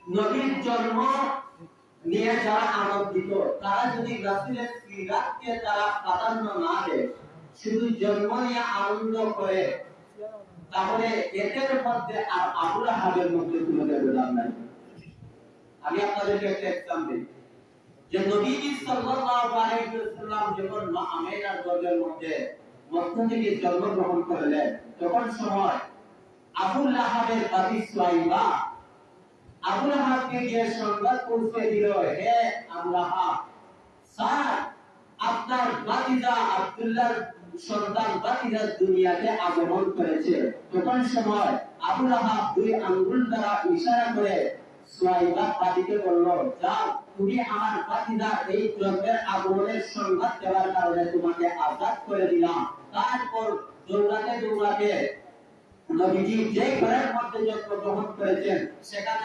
নবীর জন্ম নিয়ে যারা আনন্দিত, তারা যদি রাসূলের সিরাতকে তারা প্রাধান্য না দেয়, শুধু জন্ম নিয়ে আনন্দ করে, তাহলে এদের মধ্যে আর আবু লাহাবের মধ্যে কোনো ব্যবধান নাই। আমি আপনাদেরকে একটা এক্সাম্পল দিই যে নবীজি সাল্লাল্লাহু আলাইহি ওয়াসাল্লাম যখন মা আমিনার গর্ভের মধ্যে মক্কা থেকে জন্মগ্রহণ করলেন, তখন সময় আবু লাহাবের দাদি সুয়াইবা আবু লাহাবকে গিয়ে সংবাদ পৌঁছে দিল, হে আবু লাহাব, স্যার আপনার ভাতিজা আব্দুল্লাহর সন্তান ভাতিজা দুনিয়াতে আগমন করেছে। তখন সময় আবু লাহাব দুই আঙ্গুল দ্বারা ইশারা করে সুয়াইবা দাদিকে বলল, যাও তুমি আমার ভাতিজা এই জন্মের আগমনের সংবাদ দেওয়ার কারণে তোমাকে আজাদ করে দিলাম। তারপর দৌড়াতে দৌড়াতে নবীজি যে ঘরের মধ্যে জন্মগ্রহণ করেছেন সেখানে